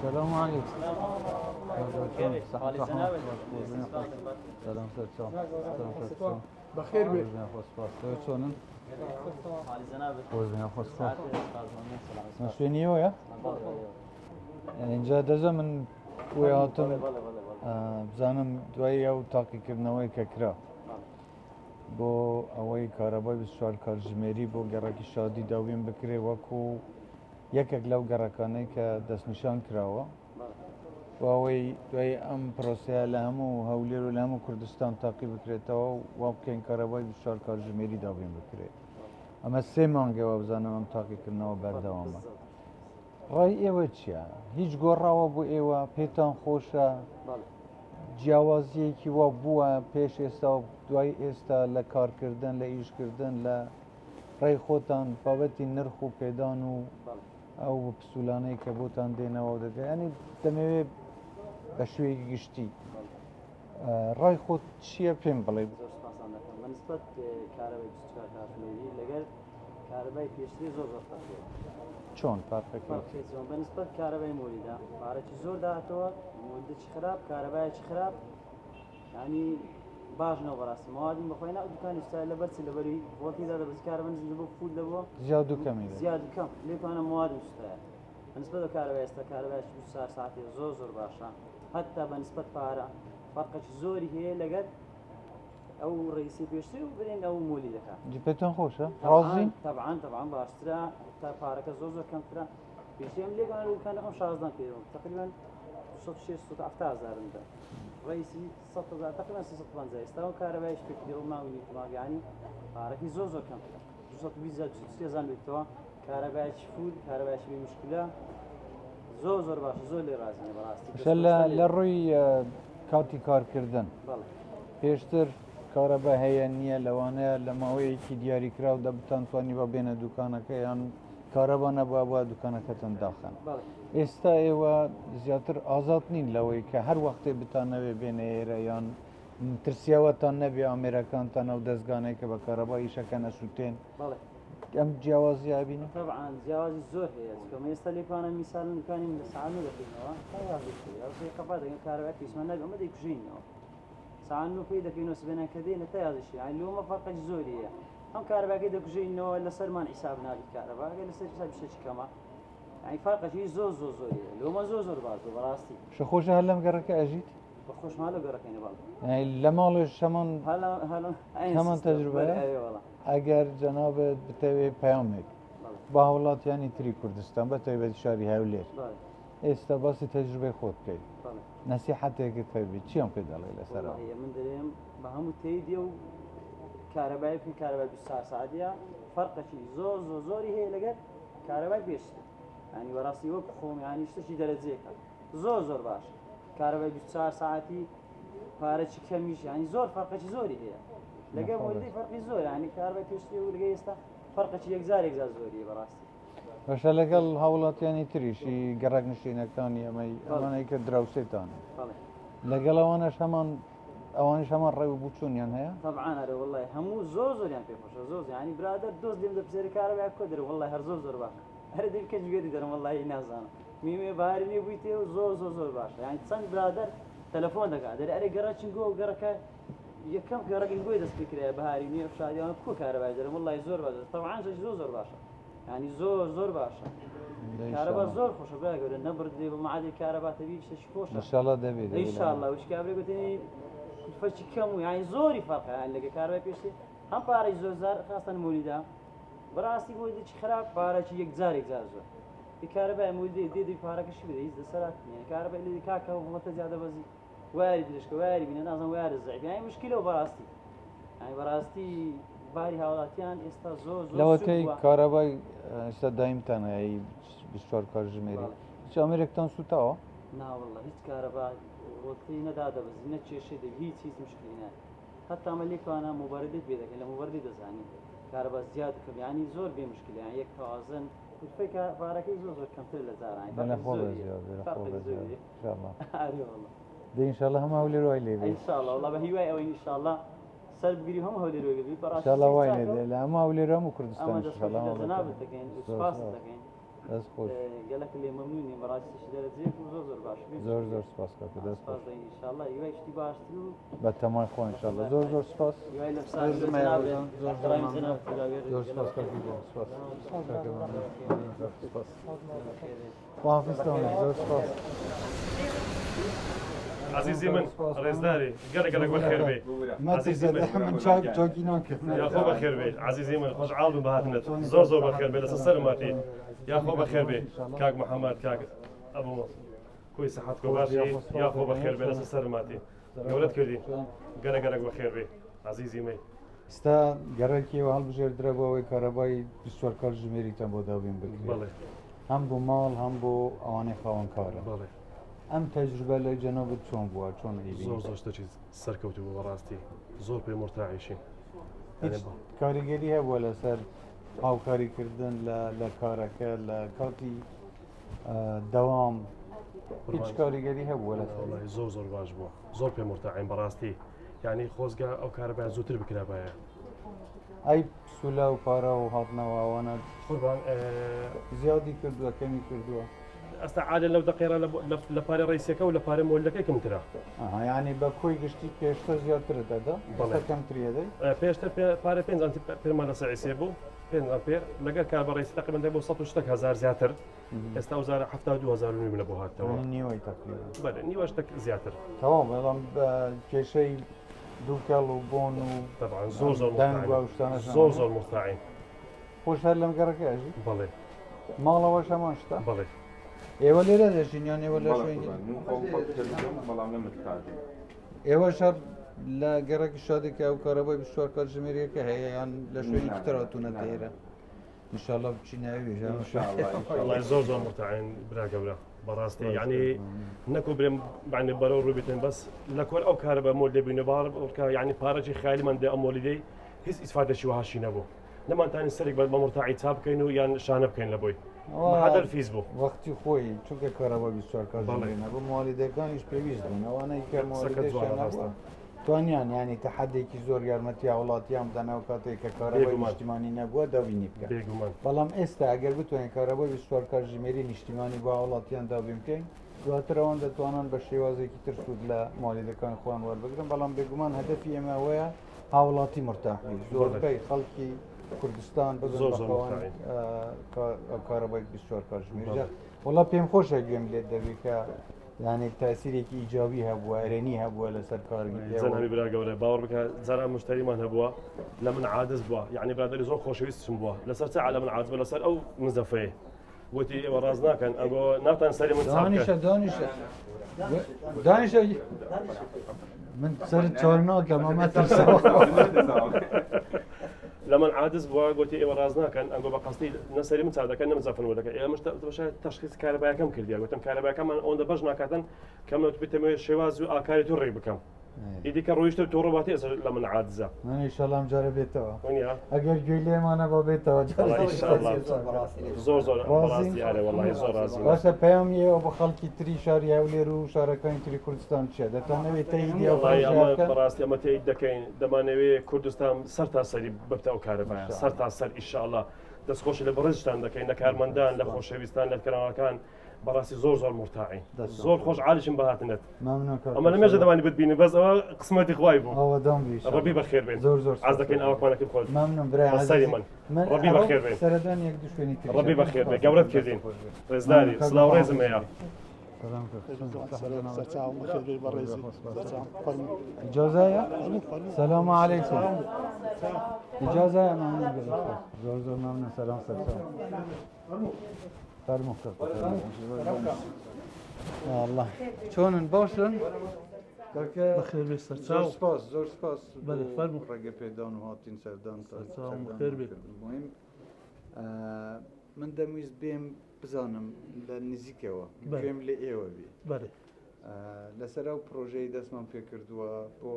السلام عليكم. كيفك؟ صحة خالي زنابل. سلام سلام. بخير بك. شلونك؟ خالي زنابل. وزن خصفة. ساعات استاذ مؤمن سلام. مش فيني ويا؟ يعني اینجا دزا من ویاتم بزنم دوایی او تاکی کردنوی ککرا بو اوی کارابای بسیار کارجمری بو گرکی شادی داویم بکره وکو یک لو گرکانه که دست نشان کراوه و اوی دوایی ام پروسه لهمو هولیر و لهمو کردستان تاکی بکره تا و کن کارابای بسیار کارجمری داویم بکره اما سه مانگه و بزنم ام تاکی کردنو بردوامه ڕای ئێوە چییە؟ هیچ گۆڕاوە بۆ ئێوە پێتان خۆشە جیاوازیەکی وا بووە پێش ئێستا و دوای ئێستا لە کارکردن لە ئیشکردن لە ڕێی خۆتان بابەتی نرخ و پێدان و ئەو پسوولانەی کە بۆتان دێنەوە دەگە ینی دەمەوێت بە شوەیەکی گشتی ڕای خۆت چییە پێم بڵێ؟ بەنسبەت کارەبای 24 کاتژمێری لەگەر کارەبای پێشتری زۆر فەرقەیە. چۆن فەرقەکە؟ بەنسبەت کارەبای مۆلیدا پارەی زۆر داهاتەوە، مۆلیدەی خراپ، کارەبایەکی خراپ، ینی باش نەوە بەڕاستی ماوادی بەخۆی ناو دوکانی شتای لەبەرچی لەبەری ڤۆڵتیدا دەبەست کارەبەن بۆ فول دەبووە زیاد و کەمی زیاد و کەم لێکوانە موادی شتایە بەنسبەت بە کارەبای ئێستا کارەبایەکی 24 ساعتی زۆر باشە هەتا بەنسبەت پارە فەرقێکی زۆری هەیە لەگەر ئەو ڕئیسی پێشتری و برێن ئەو مۆلی دەکات. پێتان خۆشە؟ ڕازین؟ طبعاً باشترە تا پارەکە زۆر کەمترە پێشتری ئەم لێکوانە دوکان ئەم 16 پێوە تقریباً 670,000 رئیسی 100,000 تقریبا 350 ئێستا و کارەبایش پێکردی ئەو ماوەی نیتماگیانی پارەکەی زۆر کەمترە 220,000 بێتەوە کارەبایکی فول کارەبایکی بێ مشکلە زۆر باشە زۆر لێ ڕازینە بەڕاستی لە ڕووی کاتی کارکردن پێشتر کارەبا هەیە نییە لەوانەیە لە ماوەیەکی دیاریکرااو دەبتانتوانی بە بێنە دوکانەکە یان کارەبا نەبووە دوکانەکەتان داخن ئێستا ئێوە زیاتر ئازاد نین لەوەی کە هەر وەختێ بتانەوێ بێنە ئێرە یان ترسیاوەتان نەبێ ئامێرەکانتان ئەو دەستگانەی کە بە کارەبا ئیشەکە نەسووتێن ئەم جیاوازی بینی؟ طبعاً جیاوازی زۆر هەیە چکەم ئێستا لێکوانە میساڵ دوکانی لە ساعت دەکەینەوە قەپات دەگەن کارەبای پێشمان نەبێ ئەمە دەیکوژینەوە ساعت پێی دەکەینەوە سبێنە کە دێنە تا یادشی یان لۆمە فەرقێکی زۆری هەیە ئەم کارەباکەی دەکوژینەوە لەسەرمان حیساب نابێت کارەباکە لەسەر حیساب شتێکی کەمە یعنی فەرقێکی زۆریە لۆمە زۆر باشە بەڕاستی خۆشە هەر لەم گەڕەکە ئەژیت؟ بەخۆشمان لە گەڕەکەینە باڵ لە ماڵێش هەمان تەجروبەیە ئەگەر جەنابەت بتەوێ پەیامێک با وڵاتیانی تری کوردستان بە تایبەتی شاری هەولێر ئێستا باسی تەجروبەی خۆت بکەیت نەسیحەتێکت هەبێ چیان پێ دەڵێ لەسەرەوە؟ من دەڵێم بە هەموو تێیدێ و کارەبای 24 ساعتیە فەرقێکی زۆری هەیە لەگەر کارەبای پێشتر ینی بەڕاستی وەک خۆم ینی شتێکی دەرەجەیەکە زۆر باش کارەبای 24 ساعتی پارەی کەمیش ینی زۆر فەرقێکی زۆری هەیە لەگەڵ مۆلیدەی فەرقی زۆر ینی کارەبای پێشتری و لەگەڵ ئێستا فەرقێکی یەکجار زۆریە بەڕاستی باشە لەگەڵ هاوڵاتیانی تریشی گەڕک نشینەکانی ئەمەی کە دراوسێتان لەگەڵ ئەوانش ئەوانش هەمان ڕێو بچوونیان هەیە؟ طبعاً ئەرێ وەڵی هەموو زۆریان پێ خۆشە زۆر ینی برادەر دۆست دێم دەپسێری کارەبای کۆ دەرێ وەڵی هەر زۆر باش هەر دێ کەس گوێری دەرم وەڵی نازانم میوێ باری لێ بوویتێ و زۆر باشە ینی چەند برادەر تەلەفۆن دەکات دەرێ ئەرێ گەڕاچین گۆ گەڕەکە یەکەم گەڕەکەی گوێ دەست پێ کرایە بەهاری نییە شادیانە کو کارەبای دەرم وەڵی زۆر باشە طبعاً زۆر باشە ینی زۆر باشە کارەبا زۆر خۆشە بگەورە نەبردێ بە معادی کارەباتە بی شتێکی خۆشە ئینشاڵڵا دەبێت ئینشاءڵڵا وش کابرێ گوتنی فەرقی کەم و ینی زۆری فەرقە لەگە کارەبای پێشتر هەم پارەی زۆر خاستن مۆلیدا بەڕاستی مۆلیدێکی خراپ پارەکی یەکجار زۆر کارەبای مۆلیدەی دێ پارەکەشی بدە هیچ دەسەرات نییە کارەبای لێ کاکە وڵەتە زیادە بەزی واری بدەشکە واری بینە نازان وارە زەعیف ینی مشکلە و بەڕاستی ینی بەڕاستی باری هاوڵاتیان ئێستا زۆر لەوەتەی کارەبای ئێستا دایمتان هەیە 24 کاتژمێری هیچ ئامێرێکتان سوتاوە؟ ناوەڵڵا هیچ کارەبا ڕۆتی نەدادەبەزی نەچێشێ دە هیچ مشکلی نایە هەتا ئەمە لێکوانە موبارەدەت بێ دەکەن لە موبەردی دەزانی کارەبا زیاد کەم ینی زۆر بێ مشکلی یان یەک تەوازن فێکە پارەکەی زۆر کەمتر لە زارانی ئینشاءڵڵا هەم هەولێر وای لێ بێت ئینشاءڵڵا وەڵڵا بە هیوای ئەوەی ئینشاءڵڵا سەر بگیری هەم هەولێر وێ بێت ئینشاءڵڵا وای لێ لە هەموو هەولێر هەموو کوردستان جەنابەت دەکەین سوپاس دەکەین دەست خۆش گەلک لێ مەمنونی بەڕاستیش دەرەجێک و زۆر باش زۆر سپاس کاکە دەست خۆش ئینشاءالله یوای شتی باشتر و بە تەمای خۆ ئینشاءالله زۆر سپاس یوای لە زۆر سپاس کاکی سپاس کاکە سپاس خواحافظ تاوانی زۆر سپاس عزيزي من رزداري قلق بخير بي عزيزي من چاکی ناکرد يا خو بخير بي عزيزي من خوش عالم بهاتنت زور بخير بي لسه ماتي يا خو بخير بي كاك محمد كاك ابو كوي صحتكم باشي يا خو بخير بي لسه ماتي قولت كردي قلق بخير بي عزيزي مي ستا گەڕێکی و هەڵبژێردرا بۆ ئەوەی کارەبای 24 کار ژمێریتان بۆ داوین بکرێت بەڵێ هەم بۆ ماڵ هەم بۆ ئەوانەی خاوەنکارە بەڵێ ئەم تەجروبە لە جەنابەت چۆن بووە چۆن ئیبی زۆر شتێکی سەرکەوتو بوو بەڕاستی زۆر پێ مرتاحیشین هیچ کاریگەری هەبووە لەسەر هاوکاریکردن لە کارەکە لە کاتی دەوام هیچ کاریگەری هەبووە لەسەر والله زۆر باش بووە زۆر پێ مرتاحین بەڕاستی یعنی خۆزگا ئەو کارەبایان زووتر بکرابایە ئەی سولا و پارە و هاتنەوە ئەوانە قوربان زیادی کردووە کەمی کردووە ئەستا عادە لەو دقیرە لە پارە ڕیسەکە و لە پارە مۆلەکەی کەمترە ینی بە کۆی گشتی پێشتە زیاترە دەدا کەمتریەدەی پێشتر پارە 5 پێمان لە سەعیسێ بوو 5 ئەمپێر لەگەر کار بە ڕیسی تقریبا بۆ 100 زیاتر ئێستا 1970 لە بۆ هاتەوە نیوەی تقریبا بەڵێ نیوە شتێک زیاتر تەواو بەڵام کێشەی دووکەڵ و بۆن و طبعا دەنگ و شتانە زۆر مرتاحین خۆش هەر لەم گەڕەکەژی بەڵێ ماڵەوەش هەمان شتە بەڵێ ئێوە لێرە دەژین یان ئێوە لە شوێنی ئێوە شەر لە گەڕێکی شادێکە ئەو کارەبای 24 کار ژمێریەکە هەیە یان لە شوێنی کتراتونە تێرە انشاءالله بچینەوی والله زۆر مرتاحین برا گەورە بەڕاستی یعنی نەکو برێم بعنی بەرەو ڕووبێتن بەس لە کۆر ئەو کارە بە مۆل دەبینە باڕکە یعنی پارەی خیالیمەندە ئەم مۆلیدەی هیچ ئیسفادەشی وهاشی نەبوو نەمانتانی سەرێک بە مرتاحی چاپ بکەین و یان شانە بکەین لە بۆی بەحەدەر فیس بوو وەختی خۆی چونکە کارەبای 24 کار ژمێرینە بۆ موالیدەکانیش پێویست بوون ئەوانەی کە موالیدەیان توانیان ینی تەحەدێکی زۆر یارمەتی وڵاتیان بدەنەوە کاتێک کە کارەبای نیشتیمانی نەبووە دابینی بکەن بەڵام ئێستا ئەگەر بتوانین کارەبای 24 کار ژمێری نیشتیمانی بۆ وڵاتیان دابین بکەین دواتر ئەوان دەتوانن بە شێوازێکی تر سوود لە موالیدەکان خۆیان وەربگرن بەڵام بێگومان هەدەفی ئێمە ئەوەیە هاوڵاتی مرتاحی زۆربەی خەڵکی کوردستان بگن کارەبای 24 کار ژمێری وڵا پێم خۆشە گوێم لێت دەبێت کە یعنی تاثیرێکی ئیجابی هەبووە ئەرێنی هەبووە لەسەر کارگەزانانی برا گەورە باوەڕ بکە جاران مشتریمان هەبووە لە من عادز بووە یعنی برادری زۆر خۆشەویستم بووە لەسەر چا لە من عادز بووە لەسەر ئەو مزەفەیە وتی ئێوە ڕاز ناکەن ئەگۆ ناتان سەری من دانیشە من سەر چۆر ناکەم ئەمە لە من عادز بووە گوتی ئێوە ڕاز ناکەن ئەگۆ بە قەستی نەسەری من چاودەکەن نەمزەفن وەلەکە ئێمەش تەشخیص کارەبایەکەم کردیە گوتم کارەبایەکەمان ئەوەندە بەش ناکاتن کەم بێتەوە شێواز و ئاکاری تو ڕێ بکەم ئیدیکە ڕۆیشتە تۆ ڕۆباتی ئەسەر لە من عادزە من ئیشەڵام جارە بێتەوە وەنیا ئەگەر گوێی لێمانە بۆ بێتەوە زۆر ڕاستی یارێ وەڵی زۆر ڕازی باشە پەیامیەوە بە خەڵکی تری شاری هەولێر و شارەکانی تری کوردستان چیە دەتانەوێت تەیدی بەڕاستی ئەمە تێیت دەکەین دەمانەوێت کوردستان سەر تا سەری ببتە ئەو کارەبایە سەر تا سەر ئیشاءڵڵا دەستخۆش لە بەڕێزتان دەکەین لە کارمەندان لە خۆشەویستان لە کەناوەکان بەڕاستی زۆر مرتاحی زۆر خۆش عالیشم بەهاتنێت ئەمە لە مێژە دەمانی بتبینی بەس ئەوە قسمەتی خوای بوو ڕەبی بەخێر بێن زۆر ئاز دەکەین ئەوەکوانەکەی خۆت سەری من ڕەبی بەخێر بێن سەردان یەک دوشوێنی ڕەبی بەخێر بێ گەورەت کردین ڕێزداری سڵاو ڕێزم هەیە إجازة السلام عليكم إجازة زور ممنون سلام فرمو والله شلون باشن بخير بيستر زور سپاس بله فرمو رقي بيدان وهاتين سردان بخير بي المهم من دمویز بیم بزانم لە نزیکەوە گوێم لە ئێوە بێ لەسەر ئەو پرۆژەی دەستمان پێ کردووە بۆ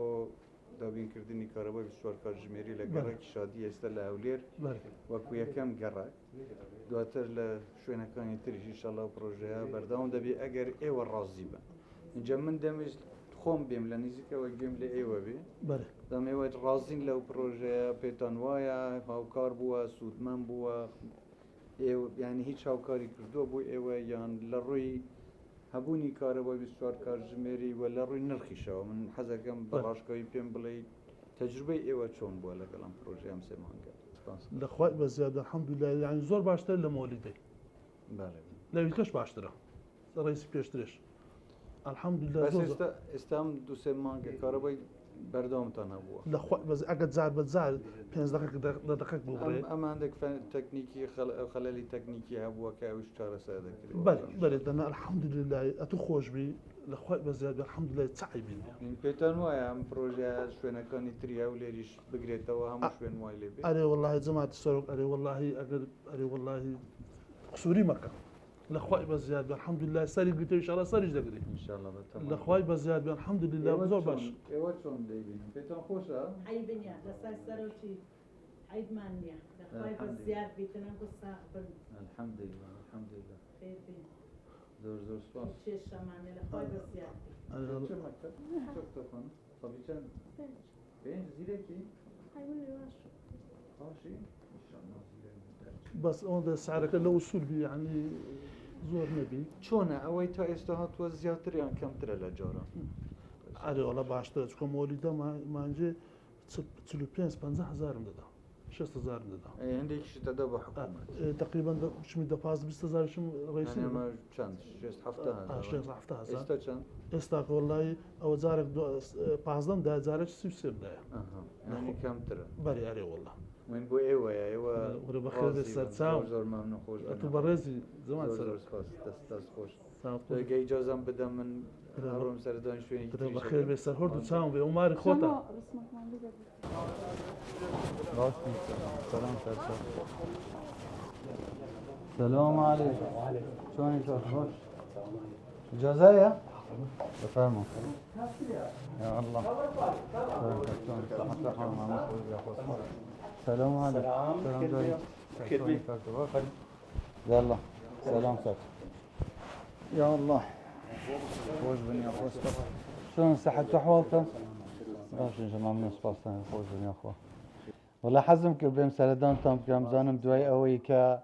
دابینکردنی کارەبای 24 کار ژمێری لە گەڕێکی شادی ئێستا لە هەولێر وەکو یەکەم گەڕک دواتر لە شوێنەکانی تریش ئینشاڵڵا و پرۆژەیە بەردەوام دەبێت ئەگەر ئێوە ڕازی بن اینجا من دەمویست خۆم بێم لە نزیکەوە گوێم لە ئێوە بێ دەمەوێت ڕازین لەو پرۆژەیە پێتان وایە هاوکار بووە سوودمەند بووە يعني هیچ هاوکاری کردووە بۆ ئێوە یان لە ڕووی هەبوونی کارەوەی 24 کاتژمێری وە لە ڕووی نرخیشەوە من حەزەکەم بە ڕاشکەوی پێم بڵێ تەجروبەی ئێوە چۆن بووە لەگەڵ ئەم پرۆژەی ئەم سێ مانگە لەخوای بەزیاد الحەمدولله یعنی زۆر باشتر لە مۆلیدەی لەویکەش باشترە ڕێسی پێشترێش الحەمدولله ئێستا ئەم دوو سێ مانگە کارەبای بەردەوامتان هەبووە لەخوای بەز ئەگەر جار بەجار 5 دقیقەک بڵێ ئەمە هەندێک تەکنیکی خەلەلی تەکنیکی هەبووە کە ئەوش چارەسەر دەکرێت بەێ دەنا الحەمدولله ئەتو خۆشبی لەخوای بەزیاد الحەمدولله چعیبین پێتان وایە ئەم پرۆژە شوێنەکانی تریا و لێریش بگرێتەوە هەموو شوێن وای لێ بێت ئەرێ وەڵاهی جەماعەتی سەرۆک ئەرێ وەڵاهی ئەگەر ئەرێ وەڵاهی قسووری مەکە لەخوای بەزیاد الحەمدولله سەری گرتە ئینشاءالله سەریش دەگرێت ئینشاءالله لەخوای بەزیاد الحەمدولله زۆر باش ئێوە چۆن دەیبینن پێتان خۆشە عیبنیە لەسەر سەرۆکی عیبمان نییە لەخوای بەزیاد بیتنە گوسا بن الحەمدولله الحەمدولله خێر بین زۆر زۆر سپاس چێشەمانێ لەخوای بەزیاد پێنج زیرێکی بەس ئەوەندە سعرەکە لە وسول بی یعنی زۆر نەبی چۆنە ئەوەی تا ئێستا هاتووە زیاتریان کەمترە لە جۆرە ئەرێ وەڵا باشترە چکە مۆلیدە مانجێ 45-50 هزارم دەدا 6 هزارم دەدا هەندێکیشی دەدا بە حکوومەت تقریبا شمی دە 20 هزارشم ڕێسی ئەمە چەند 6 هزار ئێستا چەند ئێستا وەڵی ئەوە جارێک 15 دا جارێک 33 دایە ینی کەمترە بەری ئەرێ وەڵا من بۆ ئێوەیە ئێوە وەرە بەخێر سەر چاو زۆر مەمنون خۆش تو بەڕێزی زمان سەر دەست خۆش گەی جازم بدەم من ڕۆم سەردان شوێنی بەخێر بێ سەر هەردوو چاوم بێ ئەوماری خۆتە سلام عليكم شلونك خوش اجازه يا تفهموا يا الله سلام عليكم سلام يلا سلام سلام يا الله خوش بن يا خوش شلون صحة احوالك باش جماعة من سباستان خوش بن يا اخوة والله حزم که بهم سردان تام که همزانم دوای اوی که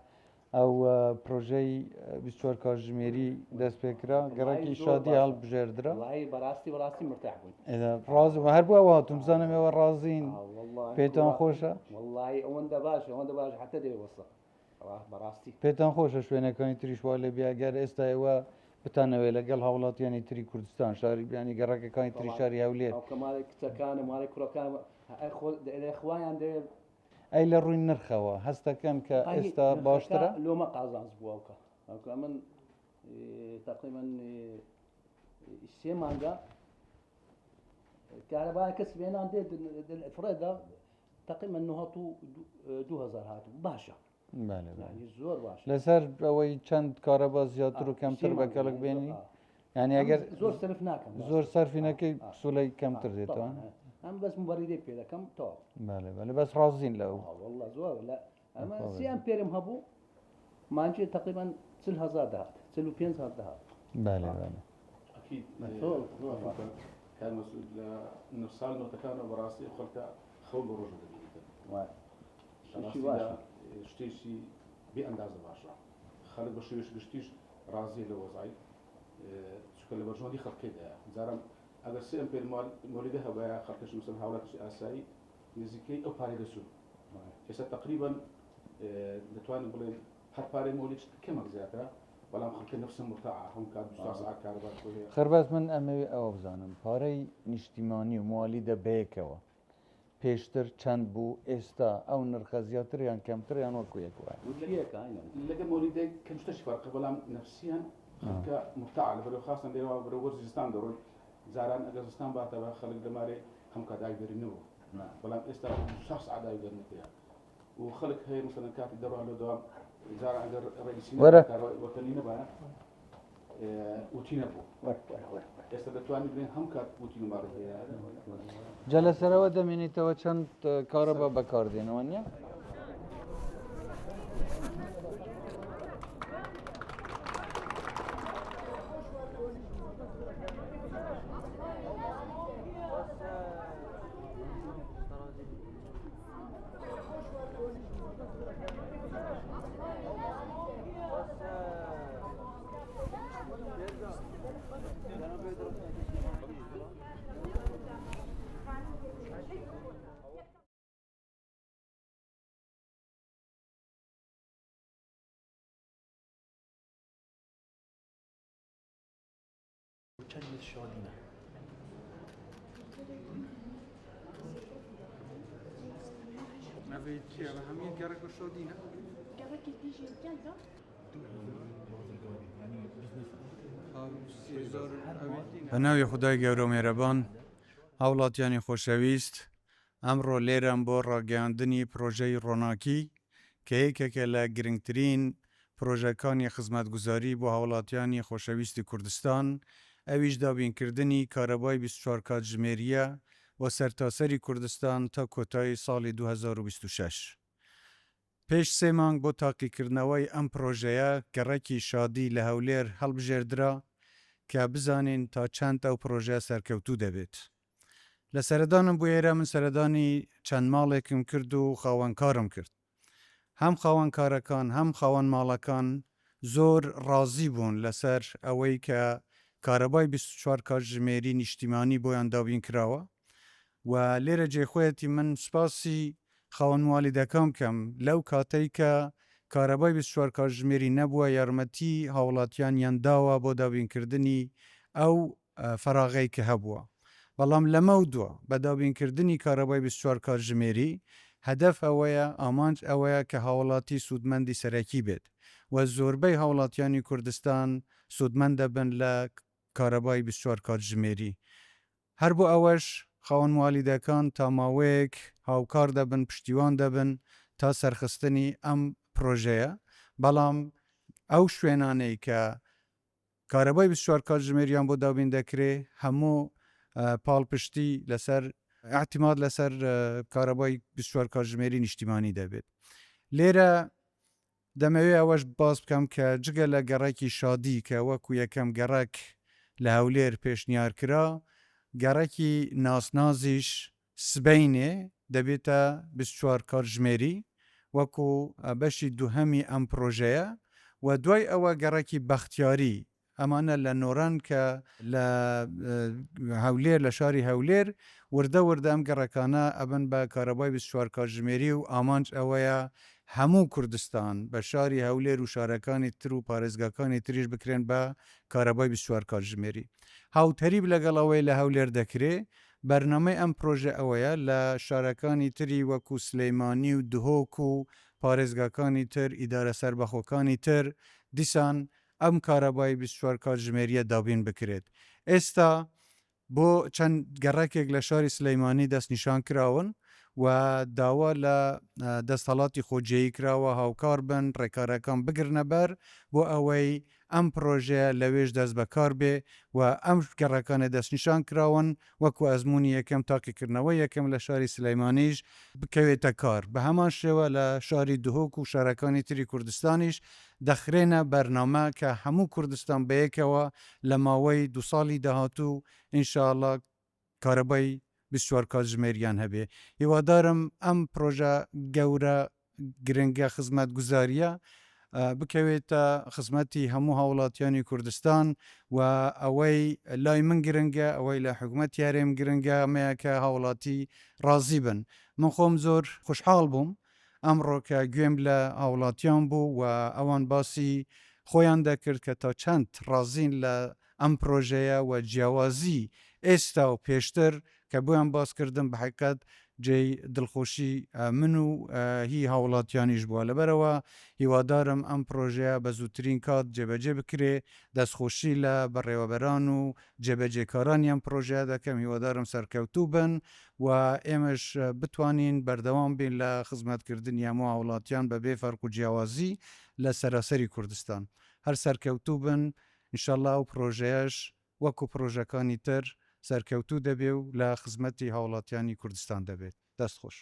او پروژه 24 کارژمێری دەست پێکرا گەڕێکی شادی هەڵ بژێردرا والله بەڕاستی مرتاح بووین ڕاز هەر بووە هاتووم بزانم ئێوە ڕازین پێتان خۆشە والله ئەوەندە باش حتى دەیوەسە بەڕاستی پێتان خۆشە شوێنەکانی تریشوا لێ بیاگەر ئێستا ئێوە بتانەوێت لەگەڵ هاوڵاتیانی تری کوردستان شاری بیانی گەڕەکەەکانی تری شاری هەولێر کە ماڵی کچەکانە ماڵی کوڕەکان خوایان دەوێت ئەی لە ڕووی نرخەوە هەستەکەن کە ئێستا باشترە لۆمە قازانز بووەکە ئەوکە من تقریبا 3 مانگە کارەبای کەس بێنان دێت فرێدا تقریبا نهات و 2000 هاتوو باشە زۆر باش لەسەر ئەوەی چەند کارەبا زیاتر و کەمتر بەکەڵک بێنی یعنی ئەگەر زۆر سرف ناکەم زۆر سەرفینەکەی سولەی کەمتر دێتەوە ئەم بەس مبەریدەی پێ دەکەم تەواو بەێ بەس ڕازین لەو والله زۆر لە ئەمە 3 ئەمپێرم هەبوو مانچێ تقریبا 40,000 داهات 45,000 داهات أكيد كان مسؤول نفصال نوتكان براسي خلك خول بروج دبيت شتيشي بأندازة باشا خالد بشويش قشتيش رازي لوزعي شكل برجون دي خلق كده زارم أجر 3 أمبير مولده ويا خلقش مثلا حوالك أساي نزكي أو باري دسو كسر تقريبا نتوان بقول هر باري مولد كم زيادة ولا خلق نفس المرتاعة هم كان ساعة كهرباء خربەت من ئەمەوێ ئەوە بزانم پارەی نیشتیمانی و موالیدە بەیەکەوە پێشتر چەند بوو ئێستا ئەو نرخە زیاتریان کەمتریان وەکو یەک وایە لقى مولدي كان شتش فرق ولا نفسيا خلق مرتاعة لبرو خاصة اللي هو برو ورزستان دوري زاران أجازستان بعتها خلق دماري هم كذا يقدر ينو ولا إستا شخص عدا يقدر نتيا وخلق هي مثلا كانت يدوروا على دوام زار أجر رئيسين وكلينا بقى وتينا بو إستا دتواني بين هم كات وتينا ماري جەلەسەرەوە دەمێنیتەوە چەند کارەبا بەکاردێنەوە نییە چەند شادینە بەناوی خدای گەورە و مێرەبان هاوڵاتیانی خۆشەویست ئەمڕۆ لێرەم بۆ ڕاگەیاندنی پرۆژەی ڕۆناکی کە یەکێکە لە گرنگترین پرۆژەکانی خزمەتگوزاری بۆ هاوڵاتیانی خۆشەویستی کوردستان ئەویش دابینکردنی کارەبای 24 کاتژمێریە بۆ سەرتاسەری کوردستان تا کۆتایی ساڵی 2026. پێش 3 مانگ بۆ تاقیکردنەوەی ئەم پرۆژەیە گەڕێکی شادی لە هەولێر هەڵبژێردرا کە بزانین تا چەند ئەو پرۆژە سەرکەوتوو دەبێت. لە سەردانم بۆ ئێرە من سەردانی چەند ماڵێکم کرد و خاوەنکارم کرد. هەم خاوەنکارەکان هەم خاوەن ماڵەکان زۆر ڕازی بوون لەسەر ئەوەی کە کارەبای 24 کاتژمێری نیشتیمانی بۆیان دابین کراوە و لێرە جێخۆیەتی من سپاسی خاوەن والیدەکەم بکەم لەو کاتەی کە کارەبای 24 کاتژمێری نەبووە یارمەتی هاوڵاتیانیان داوە بۆ دابینکردنی ئەو فەراغەی کە هەبووە. بەڵام لەمە دووە بە دابینکردنی کارەبای 24 کاتژمێری هەدەف ئەوەیە ئامانج ئەوەیە کە هاوڵاتی سوودمەندی سەرەکی بێت و زۆربەی هاوڵاتیانی کوردستان سوودمەند دەبن لە کارەبای 24 کاتژمێری. هەر بۆ ئەوەش خاوەن والیدەکان تا ماوەیەک هاوکار دەبن پشتیوان دەبن تا سەرخستنی ئەم پرۆژەیە. بەڵام ئەو شوێنانەی کە کارەبای 24 کاتژمێریان بۆ دابین دەکرێ هەموو پاڵپشتی لەسەر احتیماد لەسەر کارەبای 24 کاتژمێری نیشتیمانی دەبێت. لێرە دەمەوێت ئەوەش باس بکەم کە جگە لە گەڕێکی شادی کە وەکو یەکەم گەڕێک لە هەولێر پێشنیار کرا گەڕێکی ناسنازیش سبەینێ دەبێتە 24 کاتژمێری وەکو بەشی دووهەمی ئەم پرۆژەیە و دوای ئەوە گەڕێکی بەختیاری ئەمانە لە نۆران کە لە هەولێر لە شاری هەولێر وردە ئەم گەڕەکانە ئەبن بە کارەبای 24 کاتژمێری و ئامانج ئەوەیە هەموو کوردستان بە شاری هەولێر و شارەکانی تر و پارێزگاکانی تریش بکرێن بە کارەبای 24 کاتژمێری. هاوتەریب لەگەڵەوەی لە هەولێر دەکرێ بەرنامەی ئەم پرۆژە ئەوەیە لە شارەکانی تری وەکو سلەیمانی و دهۆک و پارێزگاکانی تر ئیدارە سەربەخۆکانی تر دیسان ئەم کارەبای 24 کاتژمێریە دابین بکرێت. ئێستا بۆ چەند گەڕێکێک لە شاری سلەیمانی دەستنیشان کراون و داوا لە دەستهڵاتی خۆجێیی کراوە هاوکار بن ڕێکارەکان بگرنە بەر بۆ ئەوەی ئەم پرۆژەیە لەوێش دەست بەکار بێ و ئەم گەڕەکانە دەستنیشان کراون وەکو ئەزمموی یەکەم تاقیکردنەوەی یەکەم لە شاری سلەیمانیش بکەوێتە کار. بە هەمان شێوە لە شاری دهۆک و شارەکانی تری کوردستانیش دەخرێنە بەرنامە کە هەموو کوردستان بەیەکەوە لە ماوەی 2 ساڵی داهاتوو ئینشاءڵڵا کارەبای 24 کاتژمێریان هەبێ. هیوادارم ئەم پرۆژە گەورە گرنگە خزمەتگوزاریە بکەوێتە خزمەتی هەموو هاوڵاتیانی کوردستان و ئەوەی لای من گرنگە ئەوەی لە حکوومەت یارێم گرنگە ئەمەیەکە هاوڵاتی ڕازی بن. من خۆم زۆر خوشحاڵ بووم ئەمڕۆ کە گوێم لە هاوڵاتیان بوو و ئەوان باسی خۆیان دەکرد کە تا چەند ڕازین لە ئەم پرۆژەیە و جیاوازی ئێستا و پێشتر کە بۆیان باسکردم بە حقیقەت جێی دڵخۆشی من و هی هاوڵاتیانیش بووە. لەبەرەوە هیوادارم ئەم پرۆژەیە بە زووترین کات جێبەجێ بکرێ دەستخۆشی لە بەڕێوەبەران و جێبەجێکارانی ئەم پرۆژەیە دەکەم هیوادارم سەرکەوتوو بن و ئێمەش بتوانین بەردەوام بین لە خزمەتکردنی هەموو هاوڵاتیان بەبێ فەرق و جیاوازی لە سەراسەری کوردستان هەر سەرکەوتوو بن ئینشەڵڵا و پرۆژەیەش وەکو پرۆژەکانی تر سەرکەوتوو دەبێ و لە خزمەتی هاوڵاتیانی کوردستان دەبێت. دەست خۆش.